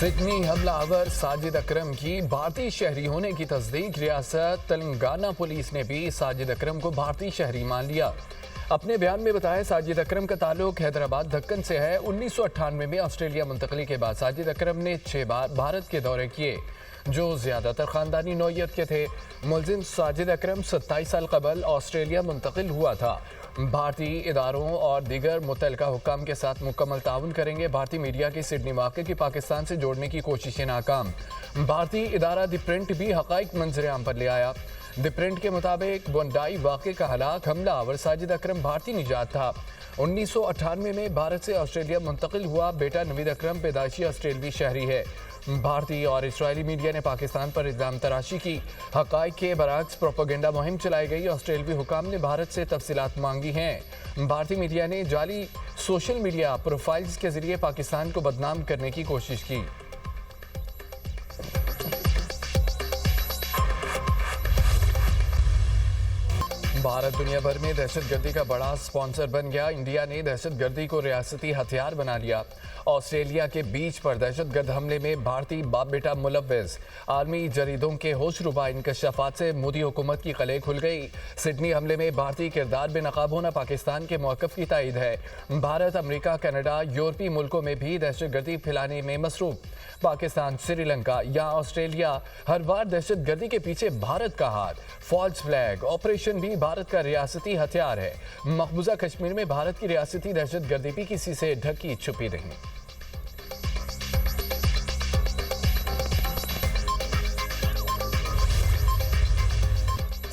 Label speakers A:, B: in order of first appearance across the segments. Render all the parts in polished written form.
A: Sydney हमलावर साजिद अकरम की भारतीय शहरी होने की तस्दीक। रियासत तेलंगाना पुलिस ने भी साजिद अकरम को भारतीय शहरी मान लिया। अपने बयान में बताया, साजिद अकरम का ताल्लुक हैदराबाद दक्कन से है। 1998 में ऑस्ट्रेलिया मुंतकली के बाद साजिद अकरम ने 6 बार भारत के दौरे किए, जो ज्यादातर खानदानी नौयत के थे। मुलजिम साजिद अकरम 27 साल कबल ऑस्ट्रेलिया मुंतकिल हुआ था। भारतीय इदारों और दीगर मुतलका हुक्काम के साथ मुकम्मल ताउन करेंगे। भारतीय मीडिया की सिडनी वाक़े की पाकिस्तान से जोड़ने की कोशिशें नाकाम। भारतीय इदारा द प्रिंट भी हक़ाइक़ मंजर-ए-आम पर ले आया। द प्रिंट के मुताबिक बोंडाई वाक़े का हलाक हमलावर साजिद अकरम भारतीय निजात था। 1998 में भारत से ऑस्ट्रेलिया मुंतकिल हुआ बेटा नवीद अकरम पैदाइशी ऑस्ट्रेलवी शहरी है। भारतीय और इस्राइली मीडिया ने पाकिस्तान पर इल्ज़ाम तराशी की। हक़ाइक़ के बरअक्स प्रोपेगेंडा मुहिम चलाई गई। ऑस्ट्रेलवी हुकाम ने भारत से तफसीलात मांगी हैं। भारतीय मीडिया ने जाली सोशल मीडिया प्रोफाइल्स के जरिए पाकिस्तान को बदनाम करने की कोशिश की। भारत दुनिया भर में दहशतगर्दी का बड़ा स्पॉन्सर बन गया। इंडिया ने दहशतगर्दी को रियासती हथियार बना लिया। ऑस्ट्रेलिया के बीच पर दहशतगर्द हमले में भारतीय बाप बेटा मुलव्विस। आर्मी जरीदों के होशरुबा इंकशाफात से मोदी हुकूमत की कले खुल गई। सिडनी हमले में भारतीय किरदार बेनकाब होना पाकिस्तान के मौक़िफ़ की तायद है। भारत, अमरीका, कनाडा, यूरोपीय मुल्कों में भी दहशतगर्दी फैलाने में मसरूफ़। पाकिस्तान, श्रीलंका या ऑस्ट्रेलिया, हर बार दहशतगर्दी के पीछे भारत का हाथ। फॉल्स फ्लैग ऑपरेशन भी भारत का रियासती हथियार है। मकबूजा कश्मीर में भारत की रियासती दहशतगर्दी भी किसी से ढकी छुपी नहीं।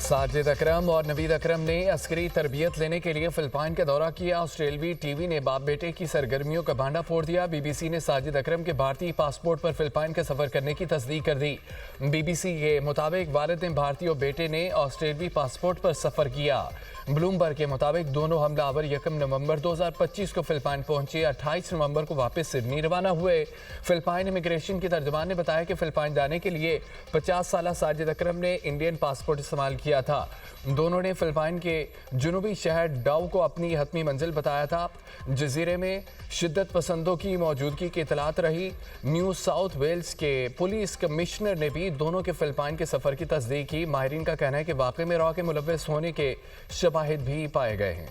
A: साजिद अकरम और नवीद अकरम ने अस्करी तरबियत लेने के लिए फिलिपाइन का दौरा किया। ऑस्ट्रेलवी टीवी ने बाप बेटे की सरगर्मियों का भांडा फोड़ दिया। बीबीसी ने साजिद अकरम के भारतीय पासपोर्ट पर फिलिपाइन का सफर करने की तस्दीक कर दी। बीबीसी के मुताबिक वालिद ने भारतीय और बेटे ने ऑस्ट्रेलवी पासपोर्ट पर सफर किया। ब्लूमबर्ग के मुताबिक दोनों हमलावर 1 नवंबर 2025 को फिलिपाइन पहुंचे। 28 नवंबर को वापस सिडनी रवाना हुए। फिलिपाइन इमिग्रेशन के तर्जमान ने बताया कि फिलिपाइन जाने के लिए 50 साल साजिद अकरम ने इंडियन पासपोर्ट इस्तेमाल किया था। दोनों ने फिलिपाइन के जुनूबी शहर डाउ को अपनी हतमी मंजिल बताया था। जजीरे में शिद्दत पसंदों की मौजूदगी की इतलात रही। न्यू साउथ वेल्स के पुलिस कमिश्नर ने भी दोनों के फिलिपाइन के सफर की तस्दीक की। माहिरीन का कहना है कि वाकई में रॉ के मुलव्विस होने के शवाहिद भी पाए गए हैं।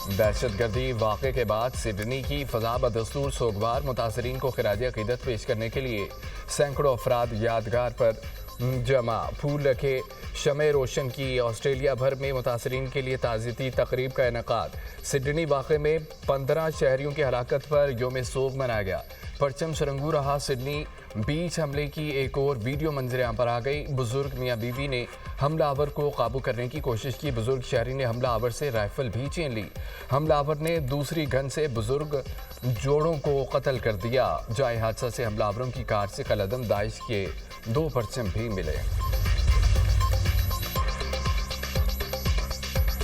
A: दहशतगर्दी वाक़े के बाद सिडनी की फ़ज़ा बदस्तूर सोगवार। मुतासरीन को खिराज अक़ीदत पेश करने के लिए सैकड़ों अफराद यादगार पर जमा। फूल रखे, शमे रोशन की। ऑस्ट्रेलिया भर में मुतासरीन के लिए ताज़ियती तकरीब का इनेकाद। सिडनी वाक़े में 15 शहरियों की हलाकत पर योम सोग मनाया गया। परचम शरंगू रहा। सिडनी बीच हमले की एक और वीडियो मंजर-ए-आम पर आ गई। बुजुर्ग मियाँ बीवी ने हमलावर को काबू करने की कोशिश की। बुजुर्ग शहरी ने हमलावर से राइफल भी छीन ली। हमलावर ने दूसरी गन से बुजुर्ग जोड़ों को कत्ल कर दिया। जाए हादसा से हमलावरों की कार से कलअदम दाइश के 2 परचम भी मिले।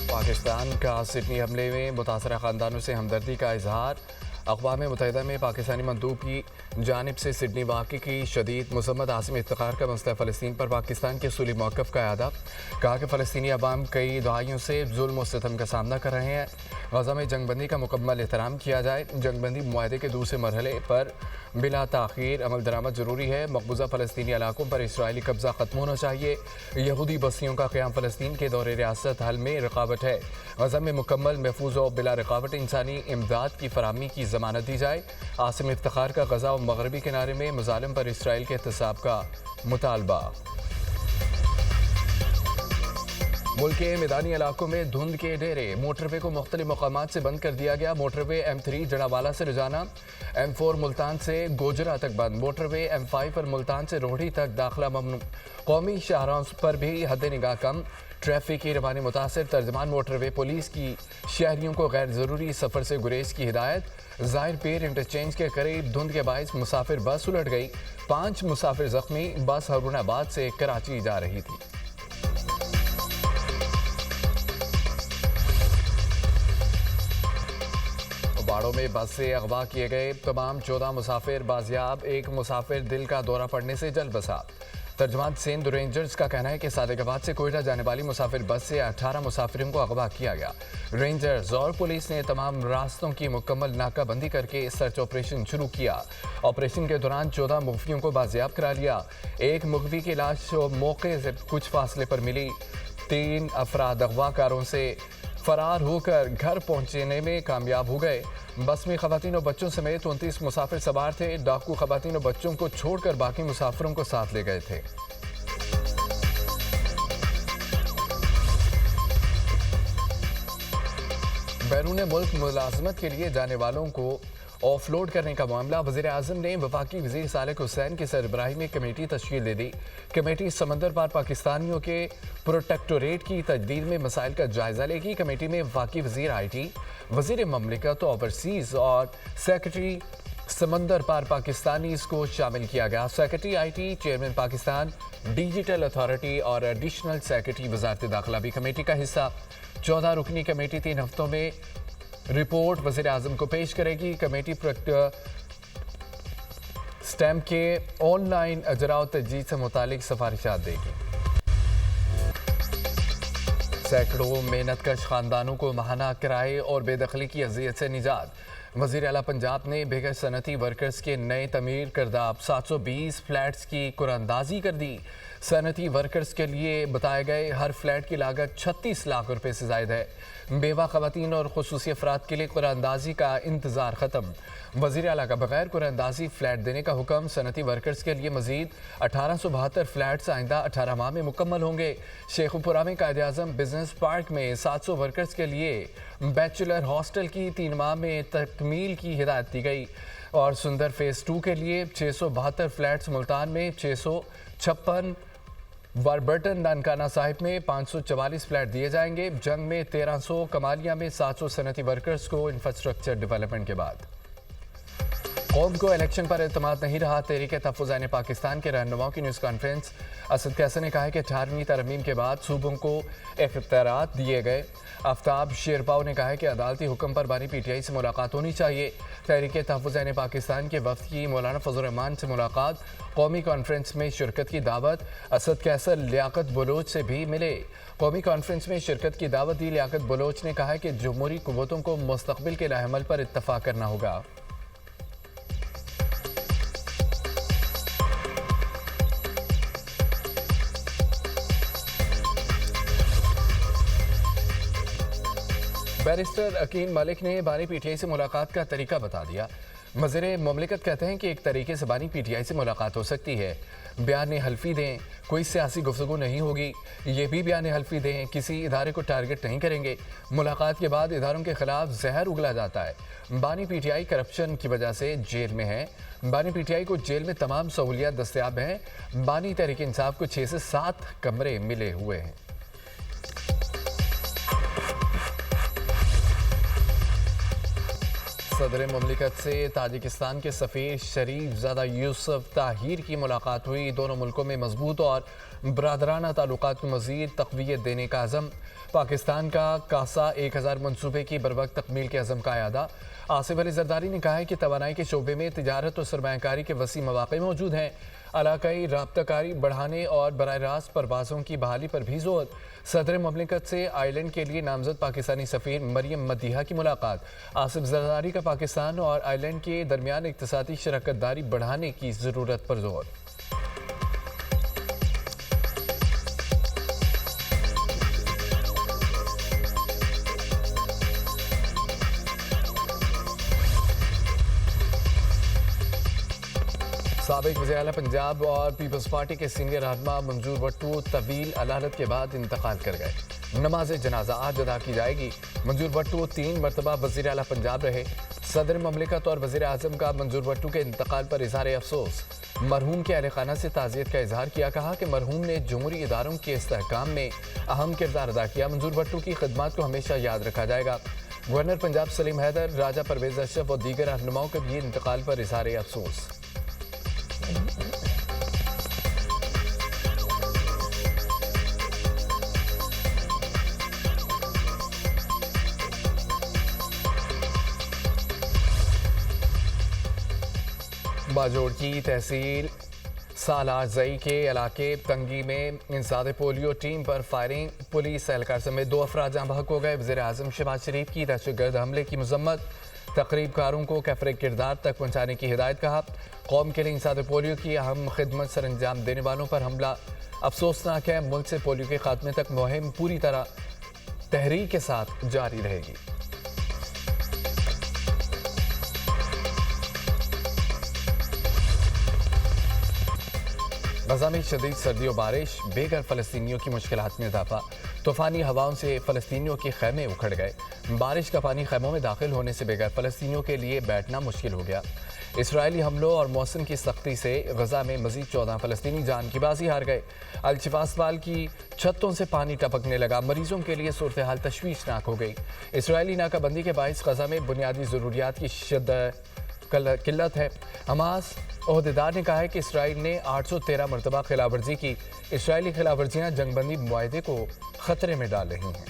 A: पाकिस्तान का सिडनी हमले में मुतासरा खानदानों से हमदर्दी का इजहार। अक़वाम मुत्तहिदा में पाकिस्तानी मंदूब की जानिब से सिडनी वाक़े की शदीद मज़म्मत। आसिम इफ्तिखार का मसला फ़लस्तीन पर पाकिस्तान के उसूली मौक़िफ़ का इआदा। कहा कि फ़लस्तीनी अवाम कई दहाइयों से जुल्म और सितम का सामना कर रहे हैं। गज़ा में जंगबंदी का मुकम्मल एहतराम किया जाए। जंगबंदी मुआहदे के दूसरे मरहले पर बिला ताख़ीर अमल दरामद ज़रूरी है। मकबूजा फ़लस्तीनी इलाकों पर इसराइली कब्ज़ा ख़त्म होना चाहिए। यहूदी बस्तियों का क़याम फ़लस्तीन के दौरे रियासत हल में रुकावट है। गज़ा में मुकम्मल, महफूज और बिला रुकावट इंसानी इमदाद की फराहमी की ज़मानत दी जाए। आसिम इफ्तिखार का गज़ा और मगरबी किनारे में मुज़ालिम पर इसराइल के एहतसाब का मुतालबा। मुल्क के मैदानी इलाकों में धुंध के डेरे। मोटरवे को मुख्तलिफ मकामात से बंद कर दिया गया। मोटरवे M3 जड़ावाला से रजाना, M4 मुल्तान से गोजरा तक बंद। मोटरवे M5 पर मुल्तान से रोहड़ी तक दाखिला ममनू। कौमी शाहराहों पर भी हद निगाह कम। ट्रैफिक की रवानी मुतासर। तर्जमान मोटरवे पुलिस की शहरियों को गैर ज़रूरी सफ़र से गुरेज की हिदायत। ज़ाहिर पीर इंटरचेंज के करीब धुंध के बायस मुसाफिर बस उलट गई। 5 मुसाफिर जख्मी। बस हरुणाबाद से कराची जा रही थी। बाड़ों में बस से अगवा किए गए तमाम 14 मुसाफिर बाजियाब। एक मुसाफिर दिल का दौरा पड़ने से जल बसा। तर्जुमान सिंध रेंजर्स का कहना है कि सादिकाबाद से कोयटा जाने वाली मुसाफिर बस से 18 मुसाफिरों को अगवा किया गया। रेंजर्स और पुलिस ने तमाम रास्तों की मुकम्मल नाकाबंदी करके सर्च ऑपरेशन शुरू किया। ऑपरेशन के दौरान 14 मुखबियों को बाजियाब करा लिया। एक मुखबी की लाश मौके से कुछ फासले पर मिली। 3 अफराद अगवाकारों से फरार होकर घर पहुंचने में कामयाब हो गए। बस में खवातीन और बच्चों समेत 29 मुसाफिर सवार थे। डाकू खवातीन और बच्चों को छोड़कर बाकी मुसाफिरों को साथ ले गए थे। बैरून मुल्क मुलाजमत के लिए जाने वालों को ऑफलोड करने का मामला। वज़ीर आज़म ने वफाकी वज़ीर सालिक हुसैन की सरबराही में कमेटी तश्कील दे दी। कमेटी समंदर पार पाकिस्तानियों के प्रोटेक्टोरेट की तजदीद में मसाइल का जायजा लेगी। कमेटी में वफाकी वज़ीर IT, वज़ीर ममलिकत ओवरसीज़ और सेक्रेटरी समंदर पार पाकिस्तानीज़ को शामिल किया गया। Secretary IT, chairman Pakistan digital authority और एडिशनल सेक्रेटरी वज़ारत दाखिला भी कमेटी का हिस्सा। 14 रुकनी कमेटी 3 हफ्तों में रिपोर्ट वज़ीर आज़म को पेश करेगी। कमेटी स्टैम्प के ऑनलाइन अजरा और तजदीद से मुतालिक सिफारिशात देगी। सैकड़ों मेहनतकश खानदानों को माहाना किराए और बेदखली की अजियत से निजात। वज़ीर आला पंजाब ने बेघर सनती वर्कर्स के नए तमीर करदा 720 फ्लैट्स की कुरानंदाजी कर दी। सनती वर्कर्स के लिए बताए गए हर फ्लैट की लागत 36 लाख रुपए से ज़ायद है। बेवा खवातीन और खुसूसी अफराद के लिए कुरानंदाजी का इंतज़ार ख़त्म। वज़ीर आला का बगैर कुरानंदाजी फ्लैट देने का हुक्म। सनती वर्कर्स के लिए मज़ीद 1872 फ्लैट्स आइंदा 18 माह में मुकम्मल होंगे। शेखुपुरा में कायदे आज़म बिजनेस पार्क में 700 वर्कर्स के लिए बैचलर हॉस्टल की 3 माह में तकमील की हिदायत दी गई। और सुंदर फेज़ 2 के लिए 672 फ्लैट्स मुल्तान में 656, वारबर्टन ननकाना साहिब में 544 फ्लैट दिए जाएंगे। जंग में 1300, कमालिया में 700 सनती वर्कर्स को इंफ्रास्ट्रक्चर डेवलपमेंट के बाद। कौम को इलेक्शन पर एतमाद नहीं रहा। तहरीक तहफ़्फ़ुज़ पाकिस्तान के रहनुमाओं की न्यूज़ कॉन्फ्रेंस। असद कैसर ने कहा है कि 18वीं तरमीम के बाद सूबों को इख्तियारात दिए गए। आफ्ताब शेरपाव ने कहा है कि अदालती हुक्म पर बानी PTI से मुलाकात होनी चाहिए। तहरीक तहफ़्फ़ुज़ पाकिस्तान के वफ़द की मौलाना फजल रहमान से मुलाकात। कौमी कॉन्फ्रेंस में शिरकत की दावत। असद कैसर लियाकत बलोच से भी मिले। कौमी कॉन्फ्रेंस में शिरकत की दावत दी। लियाकत बलोच ने कहा है कि जमहूरी कुव्वतों को मुस्तक़बिल के लाएअमल पर इत्तफ़ाक़ करना होगा। बैरिस्टर अकील मलिक ने बानी PTI से मुलाकात का तरीका बता दिया। वज़ीर ममलिकत कहते हैं कि एक तरीके से बानी PTI से मुलाकात हो सकती है। बयान हल्फी दें, कोई सियासी गुफ्तगू नहीं होगी। ये भी बयान हल्फी दें, किसी इदारे को टारगेट नहीं करेंगे। मुलाकात के बाद इदारों के खिलाफ जहर उगला जाता है। बानी PTI करप्शन की वजह से जेल में है। बानी PTI को जेल में तमाम सहूलियात दस्तयाब हैं। बानी तहरीक इंसाफ को 6 से 7 कमरे मिले हुए हैं। सदर ममलिकत से ताजिकिस्तान के सफ़ीर शरीफ ज़ादा यूसुफ ताहिर की मुलाकात हुई। दोनों मुल्कों में मजबूत और बरादराना ताल्लुकात को मज़ीद तक़वियत देने का अज़म। पाकिस्तान का कासा 1000 मनसूबे की बरवक्त तकमील के अज़म का अयादा। आसिफ अली जरदारी ने कहा है कि तवानाई के शोबे में तिजारत और सरमायाकारी के वसी मौक़े मौजूद हैं। इलाकाई राब्ताकारी बढ़ाने और बराह रास्त परवाज़ों की बहाली पर भी जोर। सदर ममलिकत से आइलैंड के लिए नामजद पाकिस्तानी सफ़ीर मरियम मदीहा की मुलाकात। आसिफ जरदारी का पाकिस्तान और आइलैंड के दरमियान इक़्तिसादी शराकतदारी बढ़ाने की ज़रूरत पर जोर। साबिक वज़ीर आला पंजाब और पीपल्स पार्टी के सीनियर रहनुमा मंजूर भट्टू तवील अलालत के बाद इंतकाल कर गए। नमाज जनाजा आज अदा की जाएगी। मंजूर भट्टू 3 मरतबा वज़ीर आला पंजाब रहे। सदर ममलिकत और वज़ीर आज़म का मंजूर भट्टू के इंतकाल पर इज़हार अफसोस। मरहूम के अहल खाना से ताज़ियत का इजहार किया। कहा कि मरहूम ने जमहूरी इदारों के इस्तेहकाम में अहम किरदार अदा किया। मंजूर भट्टू की खिदमत को हमेशा याद रखा जाएगा। गवर्नर पंजाब सलीम हैदर, राजा परवेज़ अशरफ और दीगर रहनुमाओं के भी इंतकाल पर इज़हार अफसोस। बाजोड़ की तहसील सालार जई के इलाके तंगी में इंसाद पोलियो टीम पर फायरिंग, पुलिस एहलकार समेत 2 अफराद जहाँ बहक हो गए। वज़ीर आज़म शहबाज शरीफ की दहशतगर्द हमले की मजम्मत, तकरीबकारों को कैफरे किरदार तक पहुँचाने की हिदायत। कहा कौम के लिए इंसाद पोलियो की अहम खिदमत सर अंजाम देने वालों पर हमला अफसोसनाक है। मुल्क से पोलियो के खात्मे तक मुहिम पूरी तरह तहरीक के साथ जारी रहेगी। गजा में शदीद सर्दी और बारिश, बेघर फ़लस्तीनियों की मुश्किलात में इजाफा। तूफ़ानी हवाओं से फ़लस्तीनियों के खैमे उखड़ गए। बारिश का पानी खैमों में दाखिल होने से बेघर फ़लस्तीनियों के लिए बैठना मुश्किल हो गया। इसराइली हमलों और मौसम की सख्ती से गजा में मज़ीद 14 फ़लस्तीनी जान की बाजी हार गए। अल-शिफा अस्पताल की छतों से पानी टपकने लगा। मरीजों के लिए सूरत हाल तशवीशनाक हो गई। इसराइली नाकाबंदी के बायस गजा में बुनियादी ज़रूरियात की किल्लत है। हमास ओहदेदार ने कहा है कि इसराइल ने 813 मरतबा खिलाफवर्जी की। इसराइली खिलाफवर्जियाँ जंगबंदी मुआहदे को खतरे में डाल रही हैं।